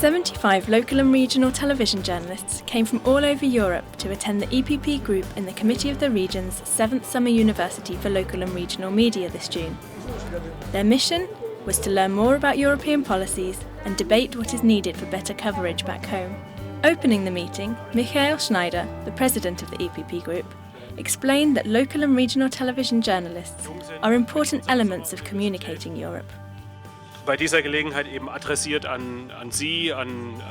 75 local and regional television journalists came from all over Europe to attend the EPP group in the Committee of the Region's 7th Summer University for Local and Regional Media this June. Their mission was to learn more about European policies and debate what is needed for better coverage back home. Opening the meeting, Michael Schneider, the president of the EPP group, explained that local and regional television journalists are important elements of communicating Europe. Bei dieser Gelegenheit eben adressiert an Sie, an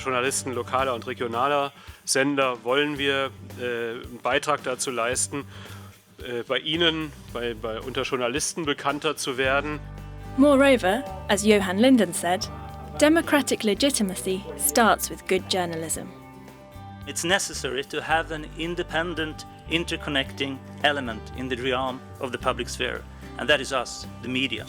Journalisten lokaler und regionaler Sender, wollen wir einen Beitrag dazu leisten, bei Ihnen, unter Journalisten bekannter zu werden. Moreover, as Johan Linden said, democratic legitimacy starts with good journalism. It's necessary to have an independent, interconnecting element in the realm of the public sphere, and that is us, the media.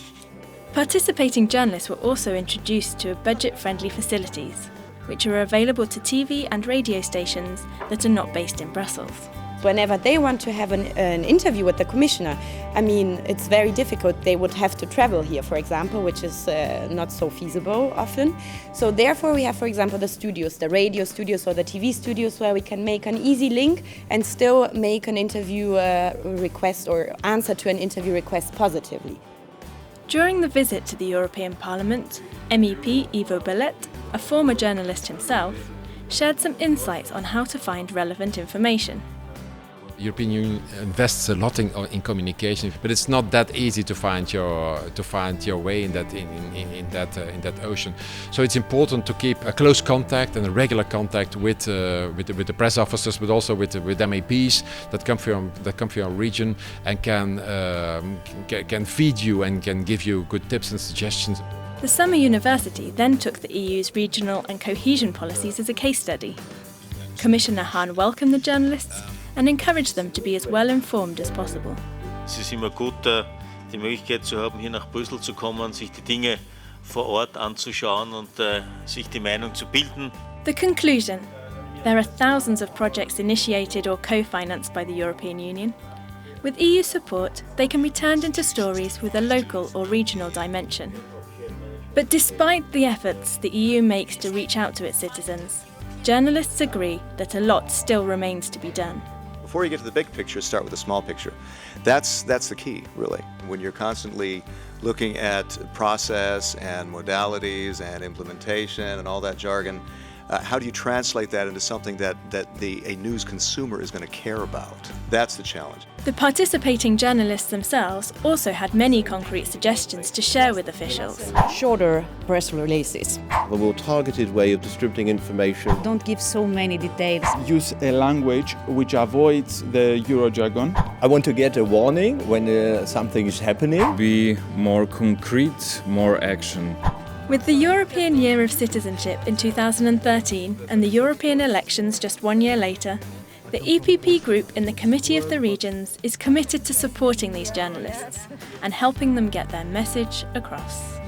Participating journalists were also introduced to budget-friendly facilities, which are available to TV and radio stations that are not based in Brussels. Whenever they want to have an interview with the commissioner, it's very difficult. They would have to travel here, for example, which is not so feasible often. So therefore we have, for example, the studios, the radio studios or the TV studios, where we can make an easy link and still make an interview request or answer to an interview request positively. During the visit to the European Parliament, MEP Ivo Belet, a former journalist himself, shared some insights on how to find relevant information. The European Union invests a lot in communication, but it's not that easy to find your way in that ocean. So it's important to keep a close contact and a regular contact with the press officers, but also with MEPs that come from your region and can feed you and can give you good tips and suggestions. The Summer University then took the EU's regional and cohesion policies as a case study. Commissioner Hahn welcomed the journalists and encouraged them to be as well informed as possible. Es ist immer gut, die Möglichkeit zu haben, hier nach Brüssel zu kommen, sich die Dinge vor Ort anzuschauen und sich die Meinung zu bilden. The conclusion: there are thousands of projects initiated or co-financed by the European Union. With EU support, they can be turned into stories with a local or regional dimension. But despite the efforts the EU makes to reach out to its citizens, journalists agree that a lot still remains to be done. Before you get to the big picture, start with the small picture. That's the key, really. When you're constantly looking at process and modalities and implementation and all that jargon, how do you translate that into something that a news consumer is going to care about? That's the challenge. The participating journalists themselves also had many concrete suggestions to share with officials. Shorter press releases. A more targeted way of distributing information. Don't give so many details. Use a language which avoids the Eurojargon. I want to get a warning when something is happening. Be more concrete, more action. With the European Year of Citizenship in 2013 and the European elections just 1 year later, the EPP group in the Committee of the Regions is committed to supporting these journalists and helping them get their message across.